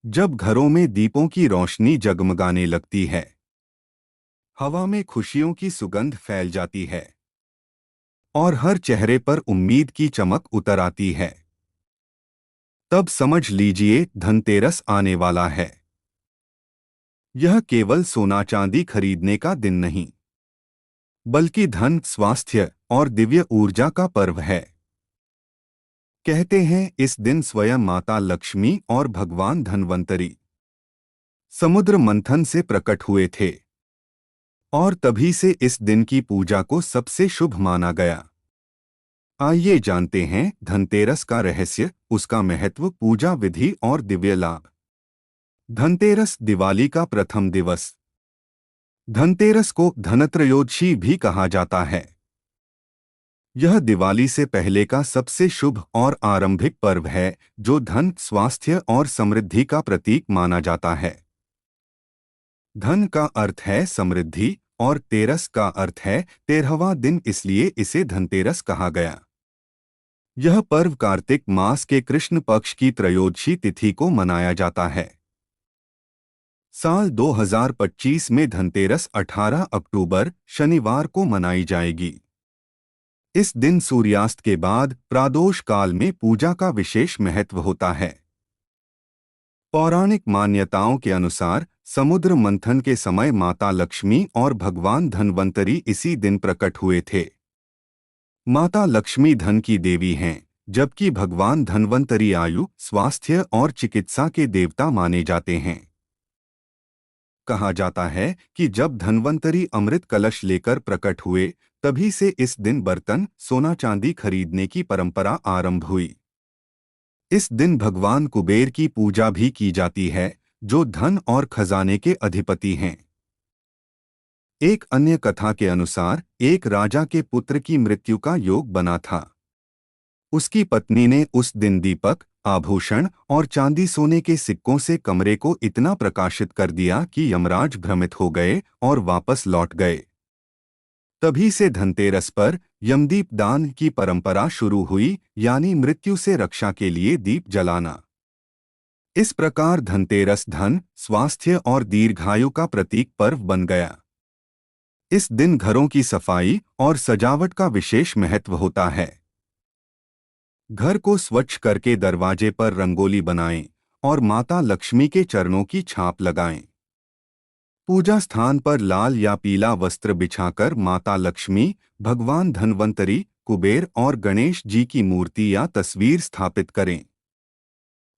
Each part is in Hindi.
जब घरों में दीपों की रोशनी जगमगाने लगती है, हवा में खुशियों की सुगंध फैल जाती है और हर चेहरे पर उम्मीद की चमक उतर आती है, तब समझ लीजिए धनतेरस आने वाला है। यह केवल सोना चांदी खरीदने का दिन नहीं, बल्कि धन, स्वास्थ्य और दिव्य ऊर्जा का पर्व है। कहते हैं इस दिन स्वयं माता लक्ष्मी और भगवान धन्वंतरी समुद्र मंथन से प्रकट हुए थे और तभी से इस दिन की पूजा को सबसे शुभ माना गया। आइए जानते हैं धनतेरस का रहस्य, उसका महत्व, पूजा विधि और दिव्य लाभ। धनतेरस, दिवाली का प्रथम दिवस। धनतेरस को धनत्रयोदशी भी कहा जाता है। यह दिवाली से पहले का सबसे शुभ और आरंभिक पर्व है, जो धन, स्वास्थ्य और समृद्धि का प्रतीक माना जाता है। धन का अर्थ है समृद्धि और तेरस का अर्थ है 13वां दिन, इसलिए इसे धनतेरस कहा गया। यह पर्व कार्तिक मास के कृष्ण पक्ष की त्रयोदशी तिथि को मनाया जाता है। साल 2025 में धनतेरस 18 अक्टूबर शनिवार को मनाई जाएगी। इस दिन सूर्यास्त के बाद प्रादोष काल में पूजा का विशेष महत्व होता है। पौराणिक मान्यताओं के अनुसार समुद्र मंथन के समय माता लक्ष्मी और भगवान धन्वंतरी इसी दिन प्रकट हुए थे। माता लक्ष्मी धन की देवी हैं, जबकि भगवान धन्वंतरी आयु, स्वास्थ्य और चिकित्सा के देवता माने जाते हैं। कहा जाता है कि जब धन्वंतरी अमृत कलश लेकर प्रकट हुए, तभी से इस दिन बर्तन, सोना चांदी खरीदने की परंपरा आरंभ हुई। इस दिन भगवान कुबेर की पूजा भी की जाती है, जो धन और खजाने के अधिपति हैं। एक अन्य कथा के अनुसार एक राजा के पुत्र की मृत्यु का योग बना था। उसकी पत्नी ने उस दिन दीपक, आभूषण और चांदी सोने के सिक्कों से कमरे को इतना प्रकाशित कर दिया कि यमराज भ्रमित हो गए और वापस लौट गए। तभी से धनतेरस पर यमदीप दान की परंपरा शुरू हुई, यानी मृत्यु से रक्षा के लिए दीप जलाना। इस प्रकार धनतेरस धन, स्वास्थ्य और दीर्घायु का प्रतीक पर्व बन गया। इस दिन घरों की सफाई और सजावट का विशेष महत्व होता है। घर को स्वच्छ करके दरवाजे पर रंगोली बनाएं और माता लक्ष्मी के चरणों की छाप लगाएं। पूजा स्थान पर लाल या पीला वस्त्र बिछाकर माता लक्ष्मी, भगवान धन्वंतरी, कुबेर और गणेश जी की मूर्ति या तस्वीर स्थापित करें।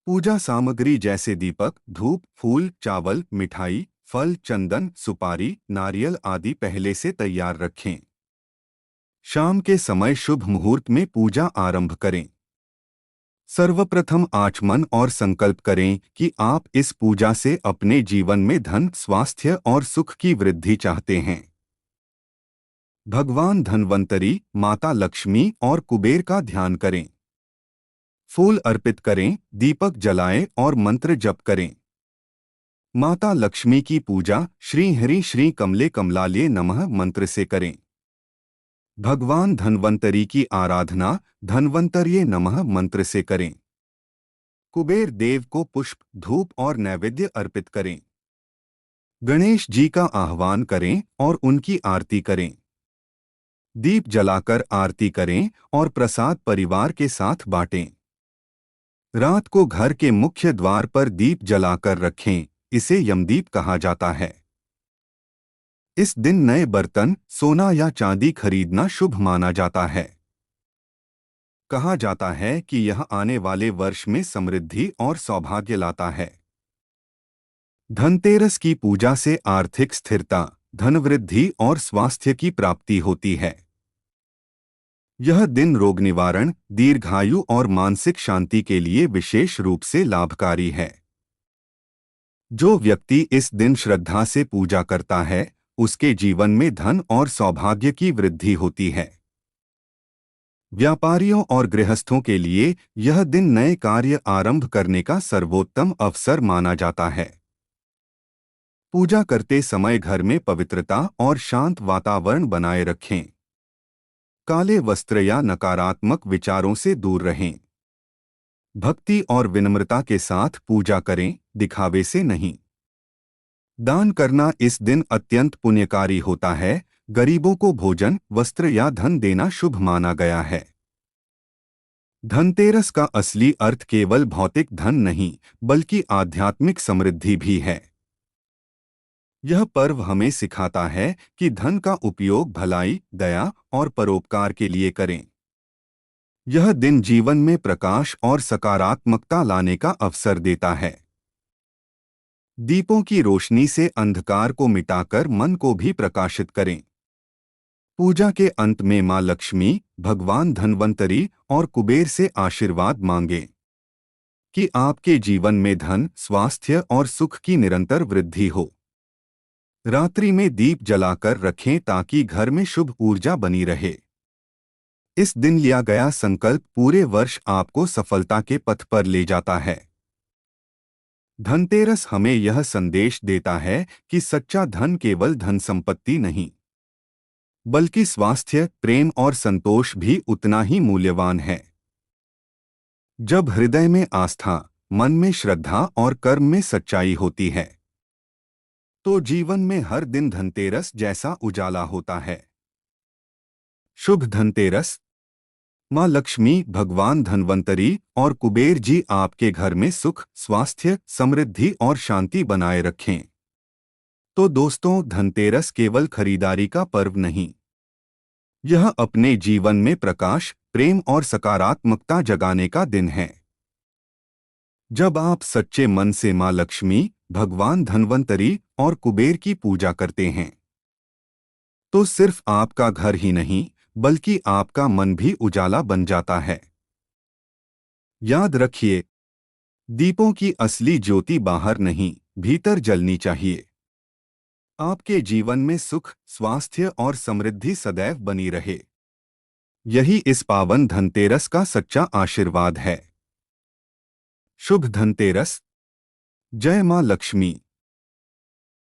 पूजा सामग्री जैसे दीपक, धूप, फूल, चावल, मिठाई, फल, चंदन, सुपारी, नारियल आदि पहले से तैयार रखें। शाम के समय शुभ मुहूर्त में पूजा आरंभ करें। सर्वप्रथम आचमन और संकल्प करें कि आप इस पूजा से अपने जीवन में धन, स्वास्थ्य और सुख की वृद्धि चाहते हैं। भगवान धन्वंतरी, माता लक्ष्मी और कुबेर का ध्यान करें। फूल अर्पित करें, दीपक जलाएं और मंत्र जप करें। माता लक्ष्मी की पूजा श्री हरि श्री कमले कमलालये नमः मंत्र से करें। भगवान धन्वंतरी की आराधना धन्वंतर्ये नमः मंत्र से करें। कुबेर देव को पुष्प, धूप और नैवेद्य अर्पित करें। गणेश जी का आह्वान करें और उनकी आरती करें। दीप जलाकर आरती करें और प्रसाद परिवार के साथ बांटें। रात को घर के मुख्य द्वार पर दीप जलाकर रखें, इसे यमदीप कहा जाता है। इस दिन नए बर्तन, सोना या चांदी खरीदना शुभ माना जाता है। कहा जाता है कि यह आने वाले वर्ष में समृद्धि और सौभाग्य लाता है। धनतेरस की पूजा से आर्थिक स्थिरता, धनवृद्धि और स्वास्थ्य की प्राप्ति होती है। यह दिन रोग निवारण, दीर्घायु और मानसिक शांति के लिए विशेष रूप से लाभकारी है। जो व्यक्ति इस दिन श्रद्धा से पूजा करता है, उसके जीवन में धन और सौभाग्य की वृद्धि होती है। व्यापारियों और गृहस्थों के लिए यह दिन नए कार्य आरंभ करने का सर्वोत्तम अवसर माना जाता है। पूजा करते समय घर में पवित्रता और शांत वातावरण बनाए रखें। काले वस्त्र या नकारात्मक विचारों से दूर रहें। भक्ति और विनम्रता के साथ पूजा करें, दिखावे से नहीं। दान करना इस दिन अत्यंत पुण्यकारी होता है। गरीबों को भोजन, वस्त्र या धन देना शुभ माना गया है। धनतेरस का असली अर्थ केवल भौतिक धन नहीं, बल्कि आध्यात्मिक समृद्धि भी है। यह पर्व हमें सिखाता है कि धन का उपयोग भलाई, दया और परोपकार के लिए करें। यह दिन जीवन में प्रकाश और सकारात्मकता लाने का अवसर देता है। दीपों की रोशनी से अंधकार को मिटाकर मन को भी प्रकाशित करें। पूजा के अंत में मां लक्ष्मी, भगवान धन्वंतरी और कुबेर से आशीर्वाद मांगें कि आपके जीवन में धन, स्वास्थ्य और सुख की निरंतर वृद्धि हो। रात्रि में दीप जलाकर रखें ताकि घर में शुभ ऊर्जा बनी रहे। इस दिन लिया गया संकल्प पूरे वर्ष आपको सफलता के पथ पर ले जाता है। धनतेरस हमें यह संदेश देता है कि सच्चा धन केवल धन संपत्ति नहीं, बल्कि स्वास्थ्य, प्रेम और संतोष भी उतना ही मूल्यवान है। जब हृदय में आस्था, मन में श्रद्धा और कर्म में सच्चाई होती है, तो जीवन में हर दिन धनतेरस जैसा उजाला होता है। शुभ धनतेरस। मां लक्ष्मी, भगवान धन्वंतरी और कुबेर जी आपके घर में सुख, स्वास्थ्य, समृद्धि और शांति बनाए रखें। तो दोस्तों, धनतेरस केवल खरीदारी का पर्व नहीं, यह अपने जीवन में प्रकाश, प्रेम और सकारात्मकता जगाने का दिन है। जब आप सच्चे मन से मां लक्ष्मी, भगवान धन्वंतरी और कुबेर की पूजा करते हैं, तो सिर्फ आपका घर ही नहीं, बल्कि आपका मन भी उजाला बन जाता है। याद रखिए, दीपों की असली ज्योति बाहर नहीं, भीतर जलनी चाहिए। आपके जीवन में सुख, स्वास्थ्य और समृद्धि सदैव बनी रहे। यही इस पावन धनतेरस का सच्चा आशीर्वाद है। शुभ धनतेरस। जय मां लक्ष्मी।